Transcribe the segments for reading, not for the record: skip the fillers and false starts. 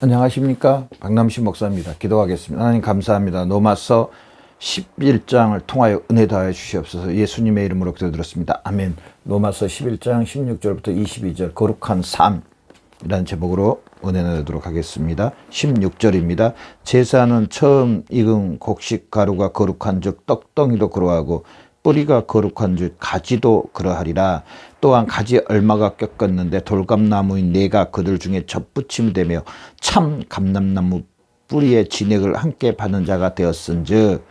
안녕하십니까, 박남신 목사입니다. 기도하겠습니다. 하나님 감사합니다. 로마서 11장을 통하여 은혜 다해 주시옵소서. 예수님의 이름으로 기도드렸습니다. 아멘. 로마서 11장 16절부터 22절 거룩한 삶이라는 제목으로 은혜 나누도록 하겠습니다. 16절입니다. 제사는 처음 익은 곡식 가루가 거룩한 즉 떡덩이도 그러하고 뿌리가 거룩한 즉 가지도 그러하리라. 또한 가지 얼마가 꺾었는데 돌감나무인 네가 그들 중에 접붙임이 되며 참 감람나무 뿌리의 진액을 함께 받는 자가 되었은즉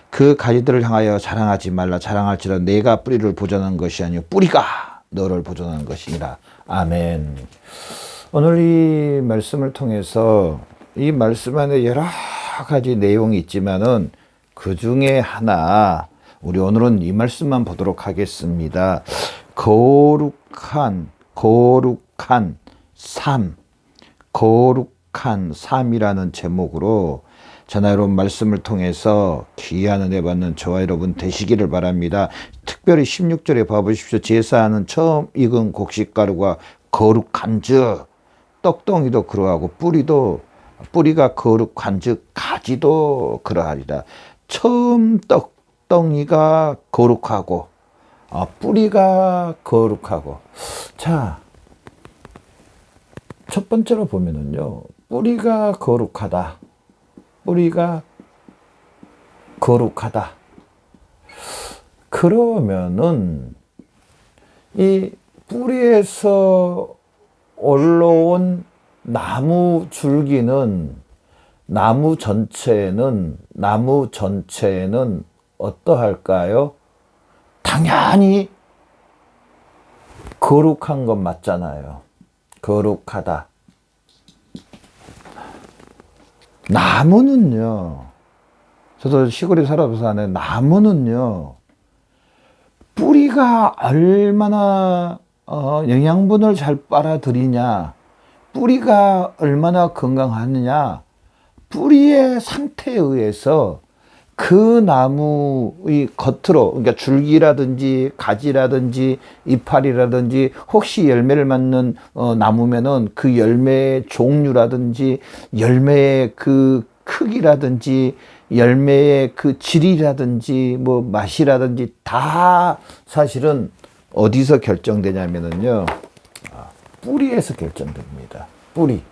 그 가지들을 향하여 자랑하지 말라. 자랑할지라 네가 뿌리를 보존하는 것이 아니요 뿌리가 너를 보존하는 것이니라. 아멘. 오늘 이 말씀을 통해서 이 말씀 안에 여러 가지 내용이 있지만은 그 중에 하나 우리 오늘은 이 말씀만 보도록 하겠습니다. 거룩한 삶, 거룩한 삶이라는 제목으로 저나 여러분 말씀을 통해서 귀한 은혜 받는 저와 여러분 되시기를 바랍니다. 특별히 16절에 봐보십시오. 제사는 처음 익은 곡식가루가 거룩한 즉 떡덩이도 그러하고 뿌리가 거룩한 즉 가지도 그러하리라. 처음 떡덩이가 거룩하고 뿌리가 거룩하고. 자, 첫 번째로 보면은요, 뿌리가 거룩하다. 뿌리가 거룩하다. 그러면은 이 뿌리에서 올라온 나무 줄기는 나무 전체는 어떠할까요? 당연히 거룩한 건 맞잖아요. 거룩하다. 나무는요, 저도 시골에 살아서 아는 나무는요, 뿌리가 얼마나 영양분을 잘 빨아들이냐, 뿌리가 얼마나 건강하느냐, 뿌리의 상태에 의해서 그 나무의 겉으로, 그러니까 줄기라든지 가지라든지 이파리라든지 혹시 열매를 맺는 나무면은 그 열매의 종류라든지 열매의 그 크기라든지 열매의 그 질이라든지 뭐 맛이라든지 다 사실은 어디서 결정되냐면은요, 뿌리에서 결정됩니다. 뿌리.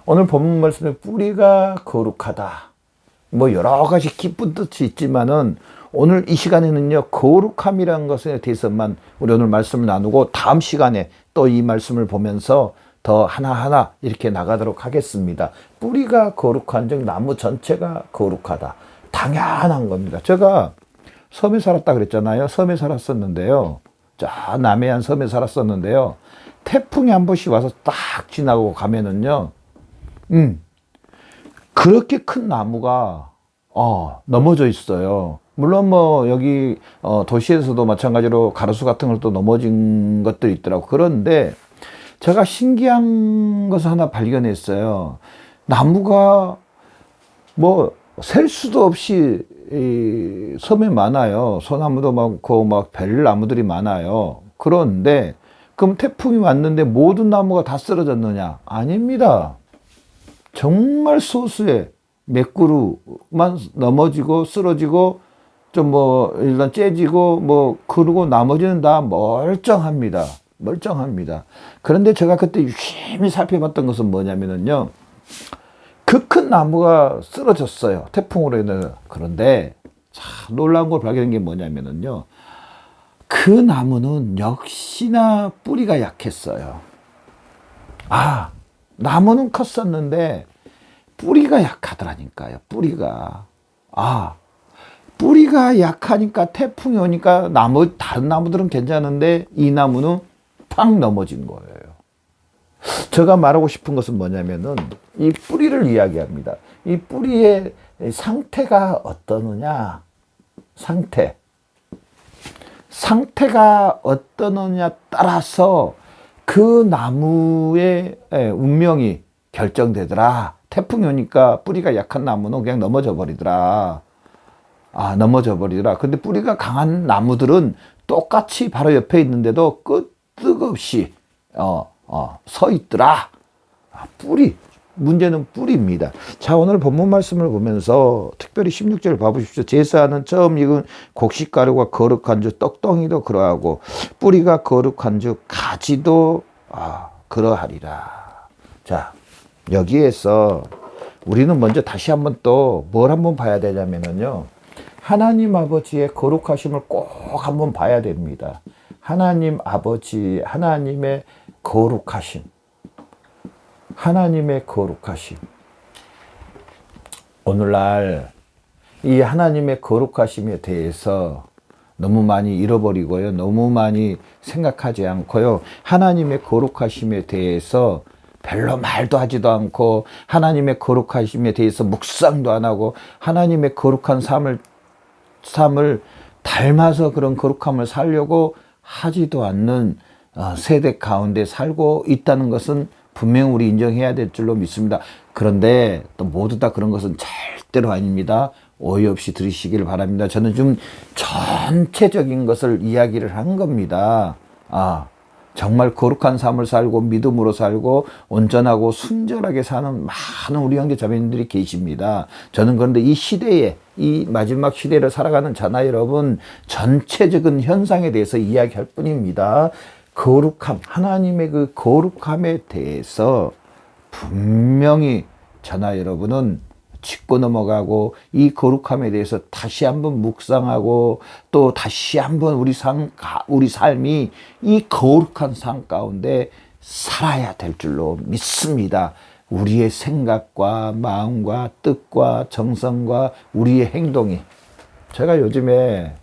오늘 본문 말씀에 뿌리가 거룩하다. 뭐 여러 가지 기쁜 뜻이 있지만은 오늘 이 시간에는요, 거룩함이라는 것에 대해서만 우리 오늘 말씀을 나누고 다음 시간에 또 이 말씀을 보면서 더 하나하나 이렇게 나가도록 하겠습니다. 뿌리가 거룩한 즉 나무 전체가 거룩하다. 당연한 겁니다. 제가 섬에 살았다 그랬잖아요. 섬에 살았었는데요. 자, 남해안 섬에 살았었는데요. 태풍이 한 번씩 와서 딱 지나고 가면은요, 그렇게 큰 나무가 넘어져 있어요. 물론 뭐 여기 도시에서도 마찬가지로 가로수 같은 것도 넘어진 것들이 있더라고. 그런데 제가 신기한 것을 하나 발견했어요. 나무가 뭐 셀 수도 없이 이 섬에 많아요. 소나무도 많고 막 별나무들이 많아요. 그런데 그럼 태풍이 왔는데 모든 나무가 다 쓰러졌느냐? 아닙니다. 정말 소수의 몇 그루만 넘어지고 쓰러지고 좀 뭐 일단 째지고 뭐 그러고 나머지는 다 멀쩡합니다. 그런데 제가 그때 유심히 살펴봤던 것은 뭐냐면은요, 그 큰 나무가 쓰러졌어요. 태풍으로 인해서. 그런데 참 놀라운 걸 발견한 게 뭐냐면은요, 그 나무는 역시나 뿌리가 약했어요. 나무는 컸었는데 뿌리가 약하더라니까요. 뿌리가 약하니까 태풍이 오니까 다른 나무들은 괜찮은데 이 나무는 팍 넘어진 거예요. 제가 말하고 싶은 것은 뭐냐면은 이 뿌리를 이야기합니다. 이 뿌리의 상태가 어떠느냐, 상태가 어떠느냐 따라서 그 나무의 운명이 결정되더라. 태풍이 오니까 뿌리가 약한 나무는 그냥 넘어져 버리더라. 근데 뿌리가 강한 나무들은 똑같이 바로 옆에 있는데도 끄떡없이 서 있더라. 뿌리. 문제는 뿌리입니다. 자, 오늘 본문 말씀을 보면서 특별히 16절 봐보십시오. 제사는 처음 익은 곡식가루가 거룩한 주 떡덩이도 그러하고 뿌리가 거룩한 주 가지도 그러하리라. 자, 여기에서 우리는 먼저 다시 한번 또 뭘 한번 봐야 되냐면요. 하나님 아버지의 거룩하심을 꼭 한번 봐야 됩니다. 하나님 아버지, 하나님의 거룩하심. 하나님의 거룩하심. 오늘날 이 하나님의 거룩하심에 대해서 너무 많이 잃어버리고요. 너무 많이 생각하지 않고요. 하나님의 거룩하심에 대해서 별로 말도 하지도 않고 하나님의 거룩하심에 대해서 묵상도 안 하고 하나님의 거룩한 삶을 닮아서 그런 거룩함을 살려고 하지도 않는 세대 가운데 살고 있다는 것은 분명 우리 인정해야 될 줄로 믿습니다. 그런데 또 모두 다 그런 것은 절대로 아닙니다. 오해 없이 들으시길 바랍니다. 저는 좀 전체적인 것을 이야기를 한 겁니다. 정말 거룩한 삶을 살고 믿음으로 살고 온전하고 순전하게 사는 많은 우리 형제 자매님들이 계십니다. 저는 그런데 이 시대에 이 마지막 시대를 살아가는 자나 여러분 전체적인 현상에 대해서 이야기할 뿐입니다. 거룩함, 하나님의 그 거룩함에 대해서 분명히 저나 여러분은 짚고 넘어가고 이 거룩함에 대해서 다시 한번 묵상하고 또 다시 한번 우리 삶이 이 거룩한 삶 가운데 살아야 될 줄로 믿습니다. 우리의 생각과 마음과 뜻과 정성과 우리의 행동이 제가 요즘에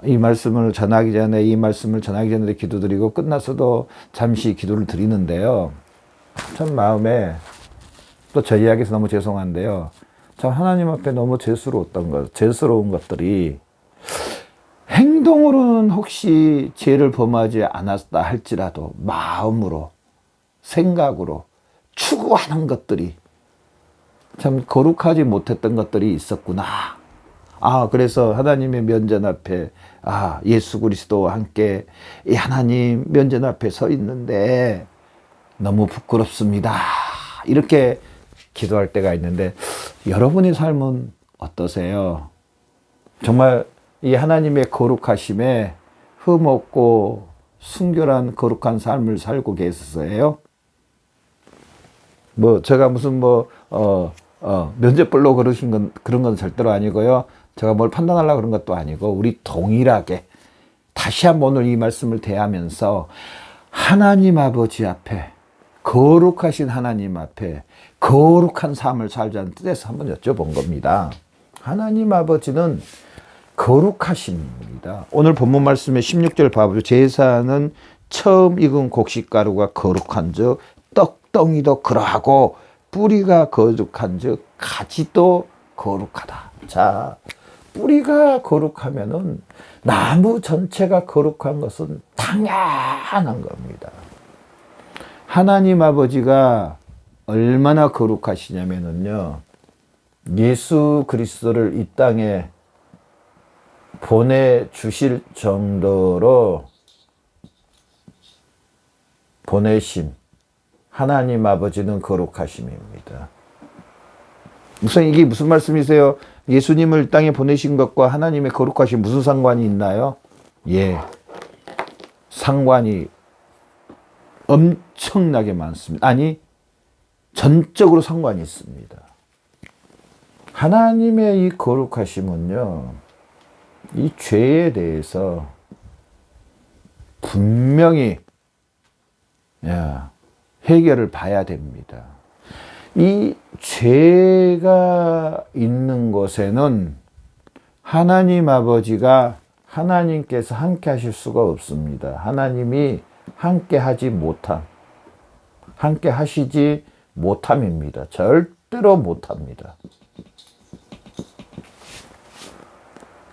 이 말씀을 전하기 전에 기도드리고 끝나서도 잠시 기도를 드리는데요. 참 마음에 또 저 이야기해서 너무 죄송한데요. 참 하나님 앞에 너무 죄스러운 것들이 행동으로는 혹시 죄를 범하지 않았다 할지라도 마음으로 생각으로 추구하는 것들이 참 거룩하지 못했던 것들이 있었구나. 그래서 하나님의 면전 앞에 예수 그리스도와 함께 이 하나님 면전 앞에 서 있는데 너무 부끄럽습니다. 이렇게 기도할 때가 있는데 여러분의 삶은 어떠세요? 정말 이 하나님의 거룩하심에 흠없고 순결한 거룩한 삶을 살고 계세요? 제가 무슨 면죄불로 그런 건 절대로 아니고요. 제가 뭘 판단하려고 그런 것도 아니고 우리 동일하게 다시 한번 오늘 이 말씀을 대하면서 하나님 아버지 앞에 거룩하신 하나님 앞에 거룩한 삶을 살자는 뜻에서 한번 여쭤본 겁니다. 하나님 아버지는 거룩하십니다. 오늘 본문 말씀의 16절 봐보죠. 제사는 처음 익은 곡식가루가 거룩한 즉 떡덩이도 그러하고 뿌리가 거룩한 즉 가지도 거룩하다. 자, 뿌리가 거룩하면은 나무 전체가 거룩한 것은 당연한 겁니다. 하나님 아버지가 얼마나 거룩하시냐면요. 예수 그리스도를 이 땅에 보내주실 정도로 보내심. 하나님 아버지는 거룩하심입니다. 이게 무슨 말씀이세요? 예수님을 땅에 보내신 것과 하나님의 거룩하심 무슨 상관이 있나요? 상관이 엄청나게 많습니다. 전적으로 상관이 있습니다. 하나님의 이 거룩하심은요, 이 죄에 대해서 분명히 해결을 봐야 됩니다. 이 죄가 있는 곳에는 하나님 아버지가 하나님께서 함께 하실 수가 없습니다. 하나님이 함께 하시지 못함입니다. 절대로 못합니다.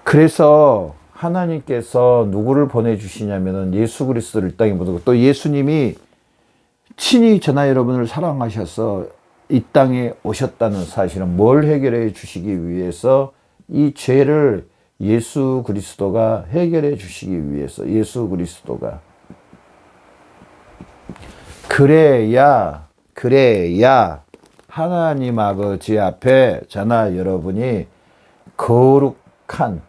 그래서 하나님께서 누구를 보내주시냐면은 예수 그리스도를 이 땅에 보내고 또 예수님이 친히 저나 여러분을 사랑하셔서 이 땅에 오셨다는 사실은 뭘 해결해 주시기 위해서 이 죄를 예수 그리스도가 해결해 주시기 위해서 예수 그리스도가 그래야 그래야 하나님 아버지 앞에 저나 여러분이 거룩한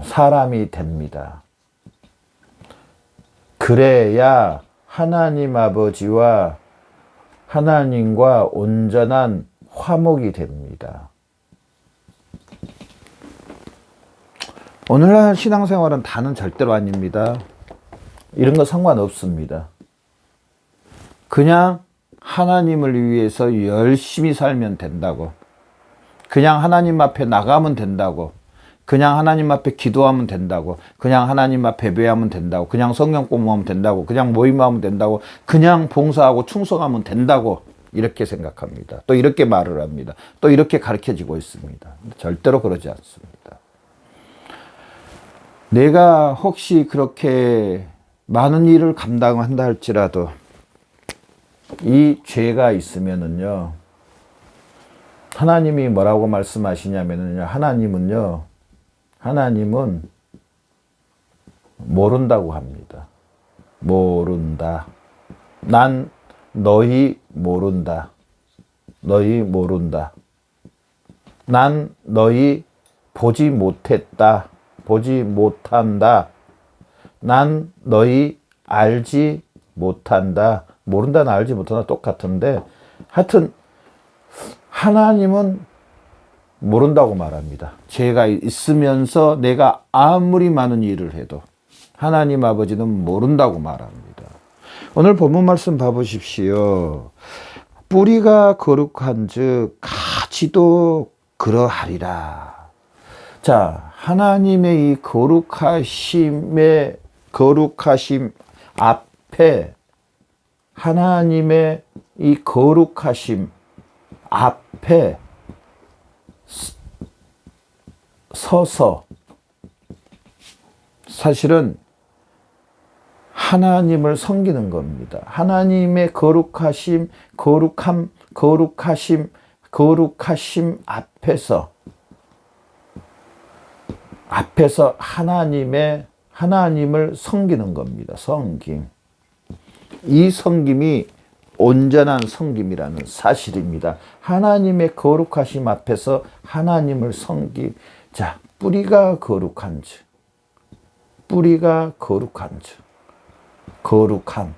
사람이 됩니다. 그래야 하나님 아버지와 하나님과 온전한 화목이 됩니다. 오늘날 신앙생활은 다는 절대로 아닙니다. 이런 거 상관없습니다. 그냥 하나님을 위해서 열심히 살면 된다고. 그냥 하나님 앞에 나가면 된다고. 그냥 하나님 앞에 기도하면 된다고. 그냥 하나님 앞에 예배하면 된다고. 그냥 성경 공부하면 된다고. 그냥 모임하면 된다고. 그냥 봉사하고 충성하면 된다고. 이렇게 생각합니다. 또 이렇게 말을 합니다. 또 이렇게 가르쳐지고 있습니다. 절대로 그러지 않습니다. 내가 혹시 그렇게 많은 일을 감당한다 할지라도 이 죄가 있으면은요, 하나님이 뭐라고 말씀하시냐면은요, 하나님은 모른다고 합니다. 모른다. 난 너희 모른다. 너희 모른다. 난 너희 보지 못했다. 보지 못한다. 난 너희 알지 못한다. 모른다는 알지 못한다 똑같은데, 하여튼 하나님은 모른다고 말합니다. 죄가 있으면서 내가 아무리 많은 일을 해도 하나님 아버지는 모른다고 말합니다. 오늘 본문 말씀 봐보십시오. 뿌리가 거룩한즉 가지도 그러하리라. 자, 하나님의 이 거룩하심 앞에, 하나님의 이 거룩하심 앞에 서서 사실은 하나님을 섬기는 겁니다. 하나님의 거룩하심 앞에서 하나님을 섬기는 겁니다. 섬김. 이 섬김이 온전한 섬김이라는 사실입니다. 하나님의 거룩하심 앞에서 하나님을 섬김. 자, 뿌리가 거룩한즉, 거룩함.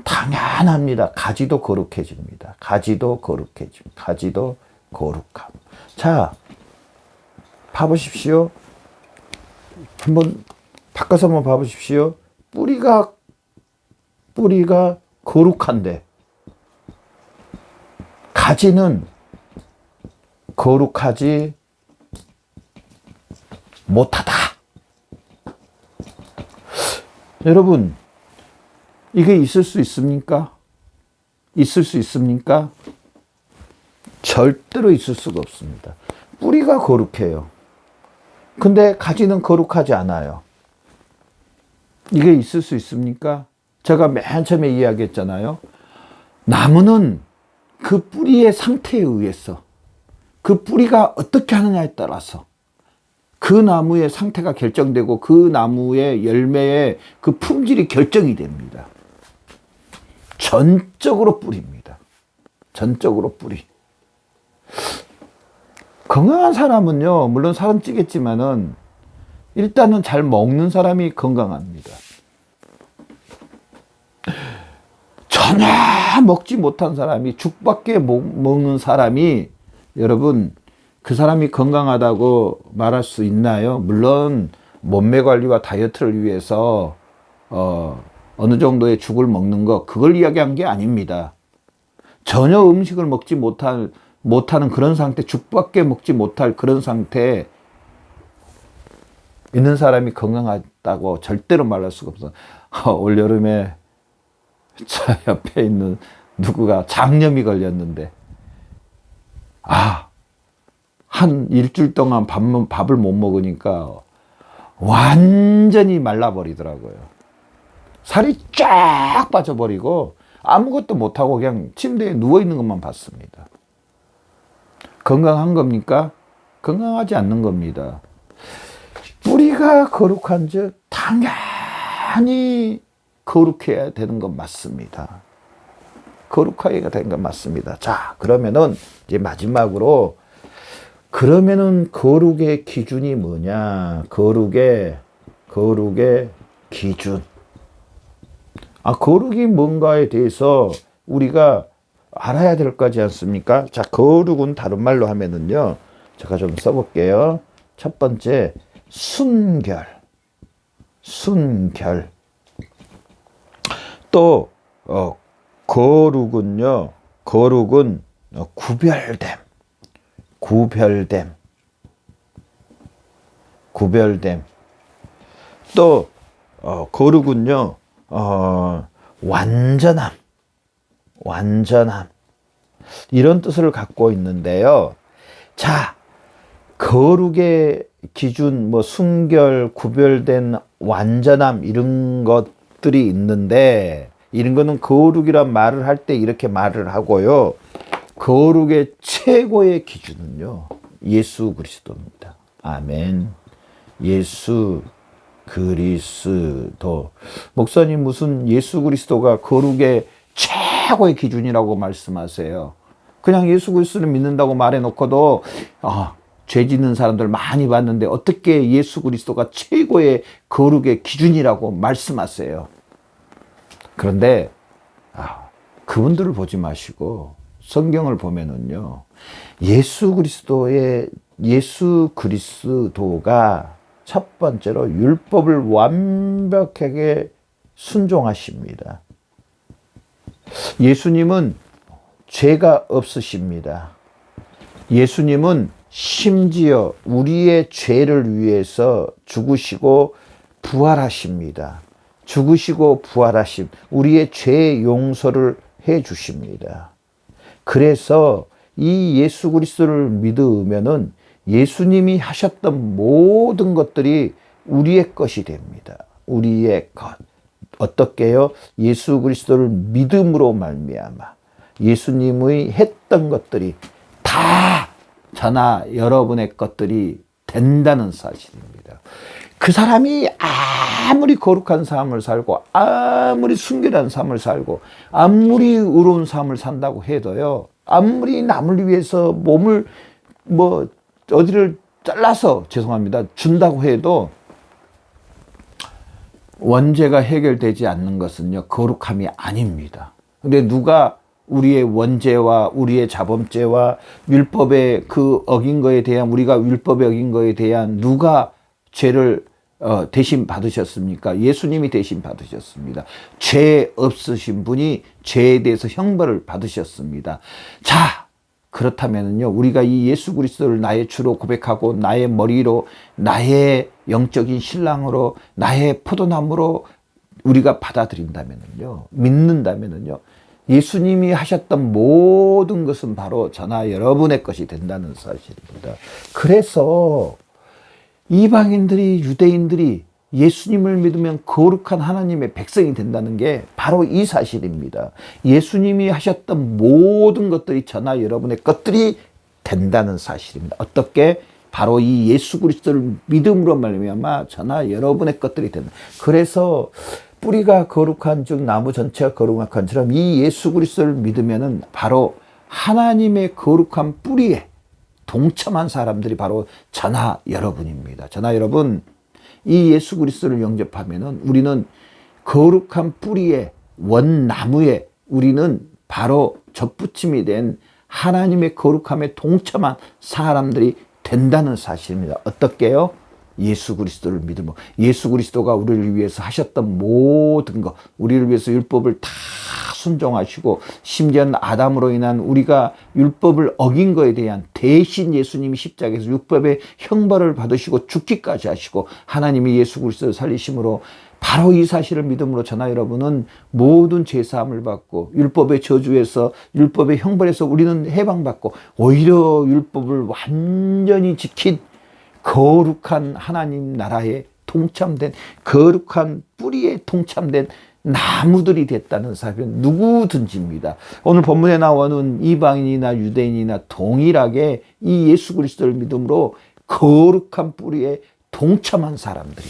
당연합니다. 가지도 거룩해집니다. 가지도 거룩함. 자, 봐보십시오. 한번 바꿔서 한번 봐보십시오. 뿌리가 거룩한데 가지는 거룩하지 못하다. 여러분, 이게 있을 수 있습니까? 절대로 있을 수가 없습니다. 뿌리가 거룩해요. 근데 가지는 거룩하지 않아요. 이게 있을 수 있습니까? 제가 맨 처음에 이야기했잖아요. 나무는 그 뿌리의 상태에 의해서, 그 뿌리가 어떻게 하느냐에 따라서 그 나무의 상태가 결정되고 그 나무의 열매의 그 품질이 결정이 됩니다. 전적으로 뿌리입니다. 전적으로 뿌리. 건강한 사람은요, 물론 살은 찌겠지만은 일단은 잘 먹는 사람이 건강합니다. 전혀 먹지 못한 사람이, 죽밖에 못 먹는 사람이, 여러분, 그 사람이 건강하다고 말할 수 있나요? 물론 몸매 관리와 다이어트를 위해서 어느 정도의 죽을 먹는 거, 그걸 이야기한 게 아닙니다. 전혀 음식을 먹지 못하는 그런 상태, 죽밖에 먹지 못할 그런 상태에 있는 사람이 건강하다고 절대로 말할 수가 없어. 올여름에 저 옆에 있는 누구가 장염이 걸렸는데, 한 일주일 동안 밥을 못 먹으니까 완전히 말라버리더라고요. 살이 쫙 빠져버리고 아무것도 못하고 그냥 침대에 누워있는 것만 봤습니다. 건강한 겁니까? 건강하지 않는 겁니다. 뿌리가 거룩한즉 당연히 거룩해야 되는 건 맞습니다. 거룩해야 되는 건 맞습니다. 자, 그러면은 이제 마지막으로 그러면은 거룩의 기준이 뭐냐? 거룩의 기준. 거룩이 뭔가에 대해서 우리가 알아야 될 거지 않습니까? 자, 거룩은 다른 말로 하면은요. 제가 좀 써볼게요. 첫 번째, 순결. 또, 거룩은 구별됨. 또, 거룩은요, 완전함. 이런 뜻을 갖고 있는데요. 자, 거룩의 기준, 순결, 구별된 완전함, 이런 것들이 있는데, 이런 거는 거룩이란 말을 할 때 이렇게 말을 하고요. 거룩의 최고의 기준은요, 예수 그리스도입니다. 아멘. 예수 그리스도. 목사님 무슨 예수 그리스도가 거룩의 최고의 기준이라고 말씀하세요. 그냥 예수 그리스도를 믿는다고 말해놓고도 죄 짓는 사람들 많이 봤는데 어떻게 예수 그리스도가 최고의 거룩의 기준이라고 말씀하세요. 그런데 그분들을 보지 마시고 성경을 보면은요, 예수 그리스도가 첫 번째로 율법을 완벽하게 순종하십니다. 예수님은 죄가 없으십니다. 예수님은 심지어 우리의 죄를 위해서 죽으시고 부활하십니다. 우리의 죄 용서를 해 주십니다. 그래서 이 예수 그리스도를 믿으면은 예수님이 하셨던 모든 것들이 우리의 것이 됩니다. 우리의 것. 어떻게요? 예수 그리스도를 믿음으로 말미암아 예수님의 했던 것들이 다 저나 여러분의 것들이 된다는 사실입니다. 그 사람이 아무리 거룩한 삶을 살고 아무리 순결한 삶을 살고 아무리 의로운 삶을 산다고 해도요, 아무리 남을 위해서 몸을 어디를 잘라서 준다고 해도 원죄가 해결되지 않는 것은요, 거룩함이 아닙니다. 근데 누가 우리의 원죄와 우리의 자범죄와 율법에 어긴 거에 대한, 우리가 율법에 어긴 거에 대한 누가 죄를 대신 받으셨습니까? 예수님이 대신 받으셨습니다. 죄 없으신 분이 죄에 대해서 형벌을 받으셨습니다. 자, 그렇다면요, 우리가 이 예수 그리스도를 나의 주로 고백하고 나의 머리로, 나의 영적인 신랑으로, 나의 포도나무로 우리가 받아들인다면요, 믿는다면요, 예수님이 하셨던 모든 것은 바로 저나 여러분의 것이 된다는 사실입니다. 그래서 이방인들이, 유대인들이 예수님을 믿으면 거룩한 하나님의 백성이 된다는 게 바로 이 사실입니다. 예수님이 하셨던 모든 것들이 저나 여러분의 것들이 된다는 사실입니다. 어떻게? 바로 이 예수 그리스도를 믿음으로 말미암아 저나 여러분의 것들이 된다. 그래서 뿌리가 거룩한 즉 나무 전체가 거룩한 것처럼 이 예수 그리스도를 믿으면은 바로 하나님의 거룩한 뿌리에 동참한 사람들이 바로 저나 여러분입니다. 저나 여러분, 이 예수 그리스도를 영접하면은 우리는 거룩한 뿌리에, 원나무에 우리는 바로 접붙임이 된 하나님의 거룩함에 동참한 사람들이 된다는 사실입니다. 어떻게요? 예수 그리스도를 믿으면, 예수 그리스도가 우리를 위해서 하셨던 모든 것, 우리를 위해서 율법을 다 순종하시고, 심지어는 아담으로 인한 우리가 율법을 어긴 거에 대한 대신 예수님이 십자가에서 율법의 형벌을 받으시고 죽기까지 하시고 하나님이 예수 그리스도를 살리심으로 바로 이 사실을 믿음으로 저나 여러분은 모든 죄사함을 받고 율법의 저주에서, 율법의 형벌에서 우리는 해방받고 오히려 율법을 완전히 지킨 거룩한 하나님 나라에 동참된, 거룩한 뿌리에 동참된 나무들이 됐다는 사실은 누구든지입니다. 오늘 본문에 나오는 이방인이나 유대인이나 동일하게 이 예수 그리스도를 믿음으로 거룩한 뿌리에 동참한 사람들이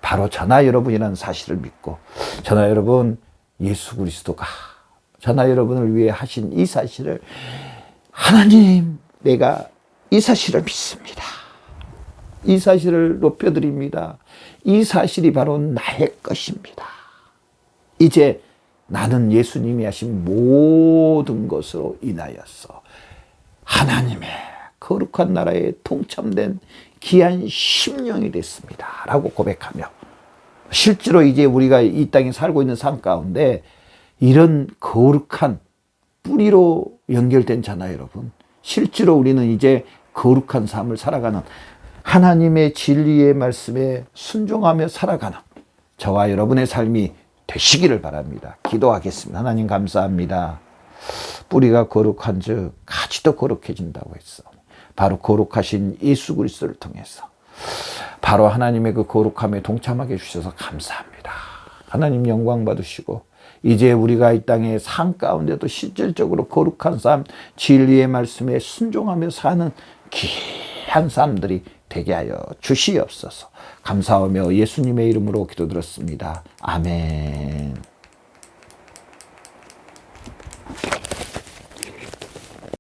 바로 저나 여러분이라는 사실을 믿고 저나 여러분 예수 그리스도가 저나 여러분을 위해 하신 이 사실을 하나님 내가 이 사실을 믿습니다. 이 사실을 높여드립니다. 이 사실이 바로 나의 것입니다. 이제 나는 예수님이 하신 모든 것으로 인하여서 하나님의 거룩한 나라에 동참된 귀한 심령이 됐습니다. 라고 고백하며 실제로 이제 우리가 이 땅에 살고 있는 삶 가운데 이런 거룩한 뿌리로 연결된 자나 여러분, 실제로 우리는 이제 거룩한 삶을 살아가는 하나님의 진리의 말씀에 순종하며 살아가는 저와 여러분의 삶이 되시기를 바랍니다. 기도하겠습니다. 하나님 감사합니다. 뿌리가 거룩한 즉 가지도 거룩해진다고 했어. 바로 거룩하신 예수 그리스도를 통해서 바로 하나님의 그 거룩함에 동참하게 해주셔서 감사합니다. 하나님 영광 받으시고 이제 우리가 이 땅의 삶 가운데도 실질적으로 거룩한 삶, 진리의 말씀에 순종하며 사는 귀한 삶들이 되게 하여 주시옵소서. 감사하며 예수님의 이름으로 기도드렸습니다. 아멘.